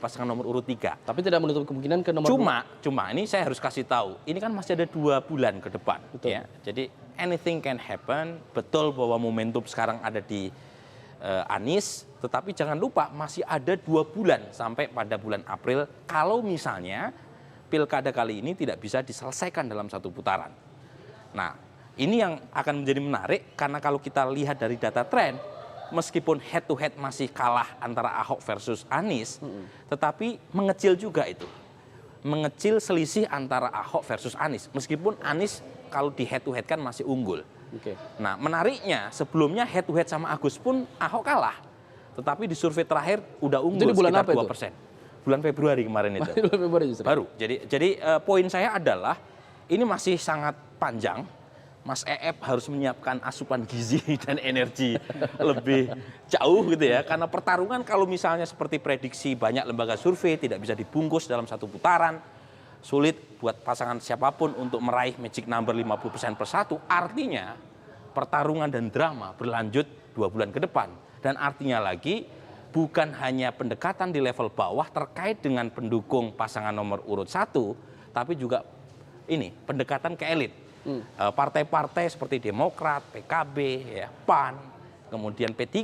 pasangan nomor urut 3. Tapi tidak menutup kemungkinan ke nomor Cuma ini saya harus kasih tahu, ini kan masih ada 2 bulan ke depan. Betul. Ya. Jadi anything can happen, betul bahwa momentum sekarang ada di Anies, tetapi jangan lupa masih ada 2 bulan sampai pada bulan April kalau misalnya pilkada kali ini tidak bisa diselesaikan dalam 1 putaran. Nah, ini yang akan menjadi menarik karena kalau kita lihat dari data tren, meskipun head to head masih kalah antara Ahok versus Anies, tetapi mengecil juga itu. Mengecil selisih antara Ahok versus Anies, meskipun Anies kalau di head to head kan masih unggul. Oke. Nah, menariknya sebelumnya head to head sama Agus pun Ahok kalah. Tetapi di survei terakhir udah unggul Itu di bulan sekitar apa 2%. Bulan Februari kemarin itu. Bulan Februari justru. Baru. Jadi poin saya adalah ini masih sangat panjang. Mas EF harus menyiapkan asupan gizi dan energi lebih jauh gitu ya. Karena pertarungan kalau misalnya seperti prediksi banyak lembaga survei tidak bisa dibungkus dalam 1 putaran, sulit buat pasangan siapapun untuk meraih magic number 50% per 1. Artinya pertarungan dan drama berlanjut 2 bulan ke depan. Dan artinya lagi bukan hanya pendekatan di level bawah terkait dengan pendukung pasangan nomor urut 1, tapi juga ini pendekatan ke elit. Partai-partai seperti Demokrat, PKB, ya, PAN, kemudian P3,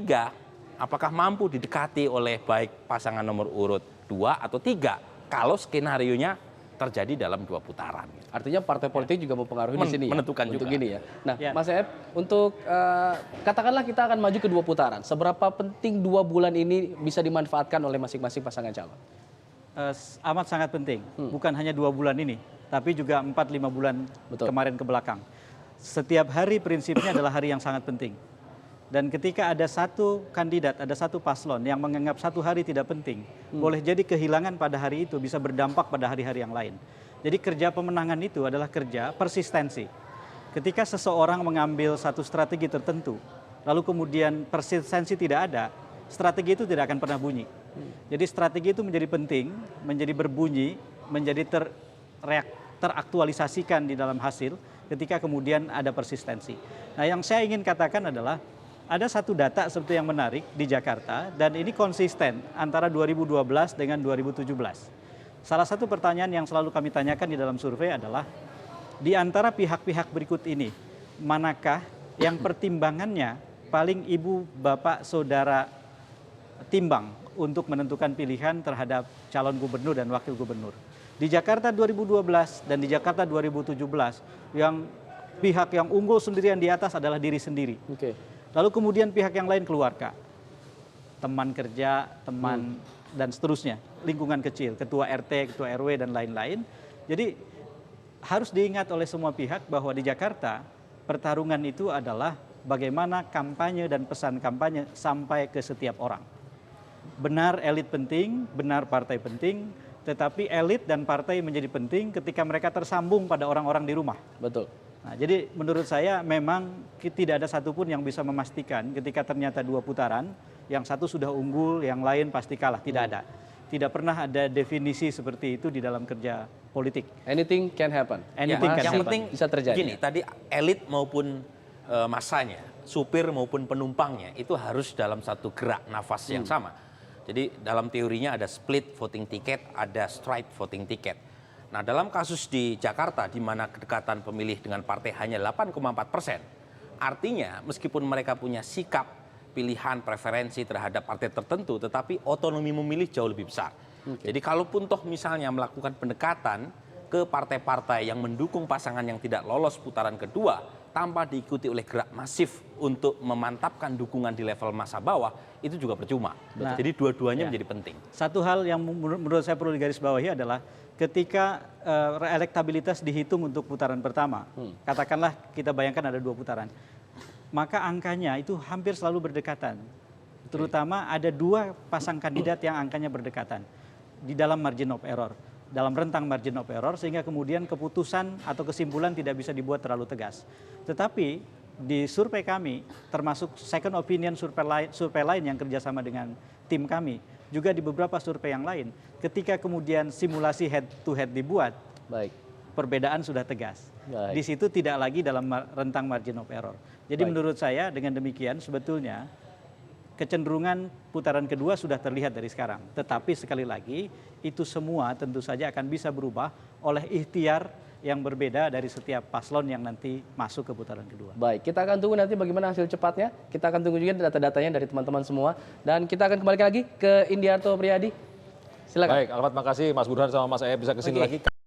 apakah mampu didekati oleh baik pasangan nomor urut 2 atau 3 kalau skenarionya terjadi dalam 2 putaran. Artinya partai politik juga mempengaruhi di sini. Menentukan untuk juga. Gini ya. Nah, Mas Ep, untuk katakanlah kita akan maju ke 2 putaran. Seberapa penting 2 bulan ini bisa dimanfaatkan oleh masing-masing pasangan calon? Amat sangat penting. Bukan hanya 2 bulan ini, tapi juga 4-5 bulan kemarin ke belakang. Setiap hari prinsipnya adalah hari yang sangat penting. Dan ketika ada satu kandidat, ada satu paslon yang menganggap satu hari tidak penting, boleh jadi kehilangan pada hari itu bisa berdampak pada hari-hari yang lain. Jadi kerja pemenangan itu adalah kerja persistensi. Ketika seseorang mengambil satu strategi tertentu, lalu kemudian persistensi tidak ada, strategi itu tidak akan pernah bunyi. Jadi strategi itu menjadi penting, menjadi berbunyi, menjadi teraktualisasikan di dalam hasil ketika kemudian ada persistensi. Nah, yang saya ingin katakan adalah ada satu data seperti yang menarik di Jakarta dan ini konsisten antara 2012 dengan 2017. Salah satu pertanyaan yang selalu kami tanyakan di dalam survei adalah di antara pihak-pihak berikut ini, manakah yang pertimbangannya paling ibu, bapak, saudara timbang untuk menentukan pilihan terhadap calon gubernur dan wakil gubernur. Di Jakarta 2012 dan di Jakarta 2017, yang pihak yang unggul sendirian di atas adalah diri sendiri. Lalu kemudian pihak yang lain keluarga, teman kerja, teman dan seterusnya, lingkungan kecil, ketua RT, ketua RW dan lain-lain. Jadi harus diingat oleh semua pihak bahwa di Jakarta pertarungan itu adalah bagaimana kampanye dan pesan kampanye sampai ke setiap orang. Benar elit penting, benar partai penting, tetapi elit dan partai menjadi penting ketika mereka tersambung pada orang-orang di rumah. Betul. Nah, jadi menurut saya memang tidak ada satupun yang bisa memastikan ketika ternyata 2 putaran, yang satu sudah unggul, yang lain pasti kalah. Tidak ada. Tidak pernah ada definisi seperti itu di dalam kerja politik. Anything can happen. Anything can Yang happen. penting bisa terjadi. Gini, tadi elit maupun masanya, supir maupun penumpangnya itu harus dalam satu gerak nafas yang sama. Jadi dalam teorinya ada split voting ticket, ada straight voting ticket. Nah, dalam kasus di Jakarta di mana kedekatan pemilih dengan partai hanya 8,4%, artinya meskipun mereka punya sikap, pilihan, preferensi terhadap partai tertentu, tetapi otonomi memilih jauh lebih besar. Jadi kalaupun toh misalnya melakukan pendekatan ke partai-partai yang mendukung pasangan yang tidak lolos putaran kedua, tanpa diikuti oleh gerak masif untuk memantapkan dukungan di level masa bawah, itu juga percuma. Jadi dua-duanya menjadi penting. Satu hal yang menurut saya perlu digarisbawahi adalah ketika elektabilitas dihitung untuk putaran pertama, katakanlah kita bayangkan ada 2 putaran, maka angkanya itu hampir selalu berdekatan. Terutama ada 2 pasang kandidat yang angkanya berdekatan di dalam margin of error, dalam rentang margin of error, sehingga kemudian keputusan atau kesimpulan tidak bisa dibuat terlalu tegas. Tetapi di survei kami, termasuk second opinion survei lain yang kerjasama dengan tim kami, juga di beberapa survei yang lain, ketika kemudian simulasi head to head dibuat, perbedaan sudah tegas. Di situ tidak lagi dalam rentang margin of error. Jadi menurut saya dengan demikian sebetulnya kecenderungan putaran kedua sudah terlihat dari sekarang. Tetapi sekali lagi, itu semua tentu saja akan bisa berubah oleh ikhtiar yang berbeda dari setiap paslon yang nanti masuk ke putaran kedua. Baik, kita akan tunggu nanti bagaimana hasil cepatnya. Kita akan tunggu juga data-datanya dari teman-teman semua. Dan kita akan kembali lagi ke Indiarto Priadi. Silakan. Baik, Alfat, makasih Mas Burhan sama Mas Eye bisa kesini lagi.